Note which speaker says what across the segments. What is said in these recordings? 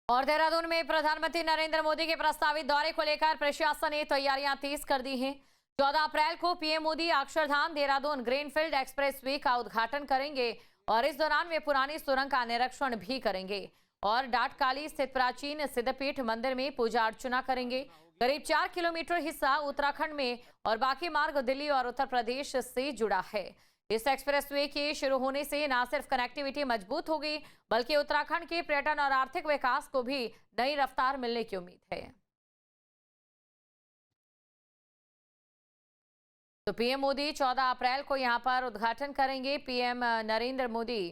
Speaker 1: और देहरादून में प्रधानमंत्री नरेंद्र मोदी के प्रस्तावित दौरे को लेकर प्रशासन ने तैयारियां तेज कर दी हैं। 14 अप्रैल को PM Modi Akshardham Dehradun greenfield expressway का उद्घाटन करेंगे और इस दौरान वे पुरानी सुरंग का निरीक्षण भी करेंगे और डाटकाली स्थित प्राचीन सिद्धपीठ मंदिर में पूजा अर्चना करेंगे। करीब 4 किलोमीटर हिस्सा उत्तराखंड में और बाकी मार्ग दिल्ली और उत्तर प्रदेश से जुड़ा है। इस एक्सप्रेसवे के शुरू होने से न सिर्फ कनेक्टिविटी मजबूत होगी बल्कि उत्तराखंड के पर्यटन और आर्थिक विकास को भी नई रफ्तार मिलने की उम्मीद है। तो पीएम मोदी 14 अप्रैल को यहां पर उद्घाटन करेंगे। पीएम नरेंद्र मोदी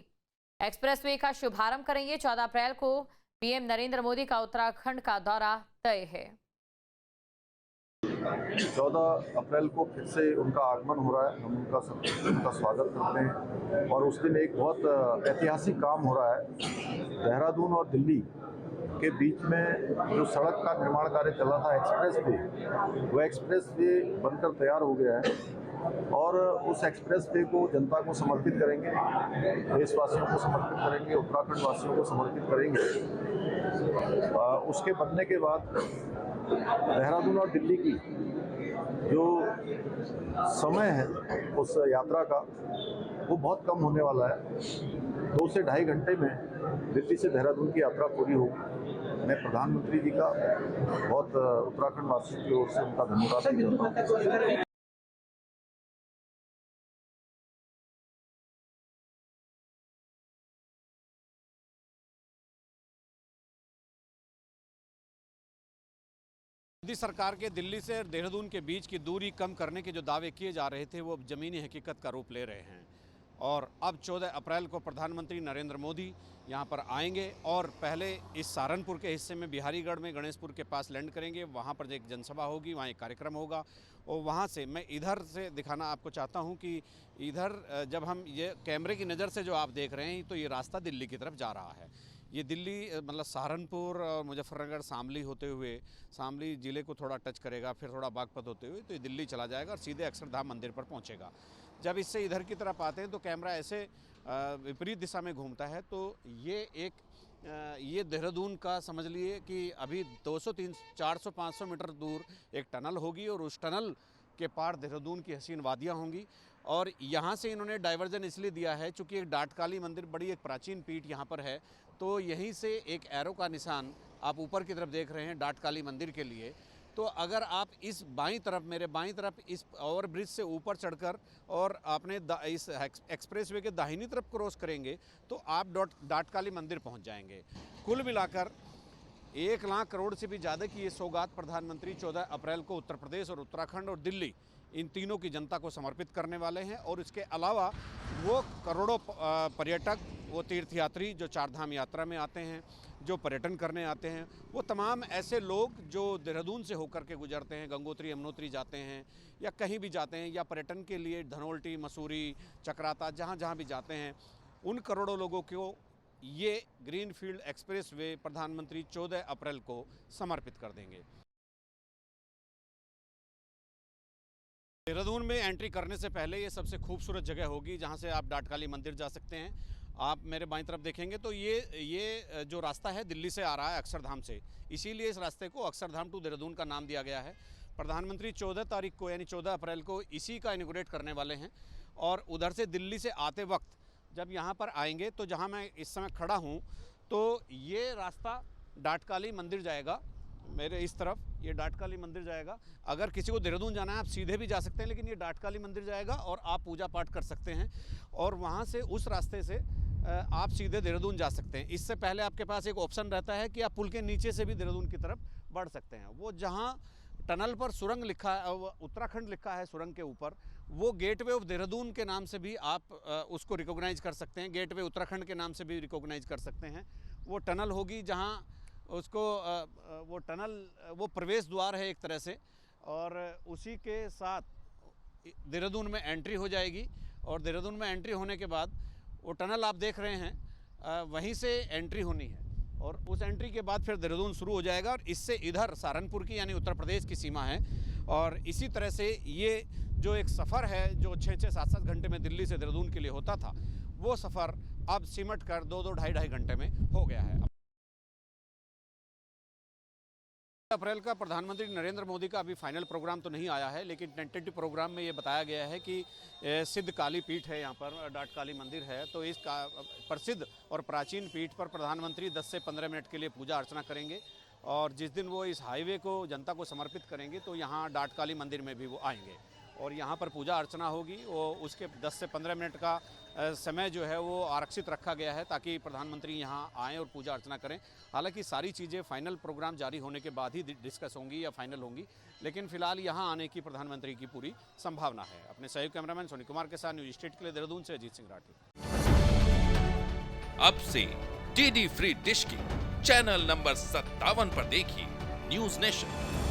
Speaker 1: एक्सप्रेसवे का शुभारंभ करेंगे। 14 अप्रैल को पीएम नरेंद्र मोदी का उत्तराखंड का दौरा तय है।
Speaker 2: 14 अप्रैल को फिर से उनका आगमन हो रहा है। हम उनका स्वागत करते हैं और उस दिन एक बहुत ऐतिहासिक काम हो रहा है। देहरादून और दिल्ली के बीच में जो सड़क का निर्माण कार्य चला था एक्सप्रेसवे, वो एक्सप्रेसवे बनकर तैयार हो गया है और उस एक्सप्रेसवे को जनता को समर्पित करेंगे, देशवासियों को समर्पित करेंगे, उत्तराखंड वासियों को समर्पित करेंगे। उसके बनने के बाद देहरादून और दिल्ली की जो समय है उस यात्रा का वो बहुत कम होने वाला है। 2 से ढाई घंटे में दिल्ली से देहरादून की यात्रा पूरी होगी। मैं प्रधानमंत्री जी का बहुत उत्तराखंड वासियों की ओर से उनका धन्यवाद करता हूँ।
Speaker 3: मोदी सरकार के दिल्ली से देहरादून के बीच की दूरी कम करने के जो दावे किए जा रहे थे वो अब ज़मीनी हकीकत का रूप ले रहे हैं और अब 14 अप्रैल को प्रधानमंत्री नरेंद्र मोदी यहां पर आएंगे और पहले इस सहारनपुर के हिस्से में बिहारीगढ़ में गणेशपुर के पास लैंड करेंगे। वहां पर एक जनसभा होगी, वहां एक कार्यक्रम होगा और वहां से मैं इधर से दिखाना आपको चाहता हूं कि इधर जब हम ये कैमरे की नज़र से जो आप देख रहे हैं तो ये रास्ता दिल्ली की तरफ जा रहा है। ये दिल्ली मतलब सहारनपुर और मुजफ्फरनगर शामली होते हुए शामली ज़िले को थोड़ा टच करेगा, फिर थोड़ा बागपत होते हुए तो ये दिल्ली चला जाएगा और सीधे अक्षरधाम मंदिर पर पहुंचेगा। जब इससे इधर की तरफ आते हैं तो कैमरा ऐसे विपरीत दिशा में घूमता है तो ये देहरादून का समझ लिए कि अभी 200, 300, 400, 500 मीटर दूर एक टनल होगी और उस टनल के पार देहरादून की हसीन वादियाँ होंगी। और यहाँ से इन्होंने डाइवर्जन इसलिए दिया है चूँकि एक डाटकाली मंदिर बड़ी एक प्राचीन पीठ यहाँ पर है, तो यहीं से एक एरो का निशान आप ऊपर की तरफ देख रहे हैं डाटकाली मंदिर के लिए। तो अगर आप इस बाईं तरफ मेरे बाईं तरफ इस ओवर ब्रिज से ऊपर चढ़कर और आपने इस एक्सप्रेसवे के दाहिनी तरफ क्रॉस करेंगे तो आप डाटकाली मंदिर पहुँच जाएंगे। कुल मिलाकर 1 लाख करोड़ से भी ज़्यादा की ये सौगात प्रधानमंत्री 14 अप्रैल को उत्तर प्रदेश और उत्तराखंड और दिल्ली इन तीनों की जनता को समर्पित करने वाले हैं। और इसके अलावा वो करोड़ों पर्यटक, वो तीर्थयात्री जो चारधाम यात्रा में आते हैं, जो पर्यटन करने आते हैं, वो तमाम ऐसे लोग जो देहरादून से होकर के गुजरते हैं, गंगोत्री यमुनोत्री जाते हैं या कहीं भी जाते हैं या पर्यटन के लिए धनोल्टी, मसूरी, चक्राता जहाँ जहाँ भी जाते हैं, उन करोड़ों लोगों को ये ग्रीनफील्ड एक्सप्रेसवे प्रधानमंत्री 14 अप्रैल को समर्पित कर देंगे। देहरादून में एंट्री करने से पहले ये सबसे खूबसूरत जगह होगी जहाँ से आप डाटकाली मंदिर जा सकते हैं। आप मेरे बाईं तरफ देखेंगे तो ये जो रास्ता है दिल्ली से आ रहा है अक्षरधाम से, इसीलिए इस रास्ते को अक्षरधाम टू देहरादून का नाम दिया गया है। प्रधानमंत्री 14 तारीख को यानी 14 अप्रैल को इसी का इनॉग्रेट करने वाले हैं और उधर से दिल्ली से आते वक्त जब यहाँ पर आएंगे तो जहाँ मैं इस समय खड़ा हूँ तो ये रास्ता डाटकाली मंदिर जाएगा। मेरे इस तरफ ये डाटकाली मंदिर जाएगा। अगर किसी को देहरादून जाना है आप सीधे भी जा सकते हैं, लेकिन ये डाटकाली मंदिर जाएगा और आप पूजा पाठ कर सकते हैं और वहाँ से उस रास्ते से आप सीधे देहरादून जा सकते हैं। इससे पहले आपके पास एक ऑप्शन रहता है कि आप पुल के नीचे से भी देहरादून की तरफ बढ़ सकते हैं। वो जहाँ टनल पर सुरंग लिखा है, उत्तराखंड लिखा है सुरंग के ऊपर, वो गेटवे ऑफ देहरादून के नाम से भी आप उसको रिकॉग्नाइज कर सकते हैं, गेटवे उत्तराखंड के नाम से भी रिकॉग्नाइज कर सकते हैं। वो टनल होगी जहाँ उसको वो टनल वो प्रवेश द्वार है एक तरह से और उसी के साथ देहरादून में एंट्री हो जाएगी और देहरादून में एंट्री होने के बाद वो टनल आप देख रहे हैं वहीं से एंट्री होनी है और उस एंट्री के बाद फिर देहरादून शुरू हो जाएगा और इससे इधर सहारनपुर की यानी उत्तर प्रदेश की सीमा है। और इसी तरह से ये जो एक सफ़र है जो 6-6, 7-7 घंटे में दिल्ली से देहरादून के लिए होता था, वो सफ़र अब सिमट कर 2-2, ढाई घंटे में हो गया है। अप्रैल का प्रधानमंत्री नरेंद्र मोदी का अभी फाइनल प्रोग्राम तो नहीं आया है, लेकिन टेंटेटिव प्रोग्राम में ये बताया गया है कि सिद्ध काली पीठ है, यहाँ पर डाट काली मंदिर है, तो इस प्रसिद्ध और प्राचीन पीठ पर प्रधानमंत्री 10 से 15 मिनट के लिए पूजा अर्चना करेंगे। और जिस दिन वो इस हाईवे को जनता को समर्पित करेंगे तो यहाँ डाट काली मंदिर में भी वो आएंगे और यहाँ पर पूजा अर्चना होगी। वो उसके 10 से 15 मिनट का समय जो है वो आरक्षित रखा गया है ताकि प्रधानमंत्री यहाँ आएँ और पूजा अर्चना करें। हालांकि सारी चीज़ें फाइनल प्रोग्राम जारी होने के बाद ही डिस्कस होंगी या फाइनल होंगी, लेकिन फिलहाल यहाँ आने की प्रधानमंत्री की पूरी संभावना है। अपने सहयोगी कैमरामैन सोनी कुमार के साथ न्यूज स्टेट के लिए देहरादून से अजीत सिंह राठी।
Speaker 4: अब से डीडी फ्री डिश की चैनल नंबर 57 पर देखिए न्यूज नेशन।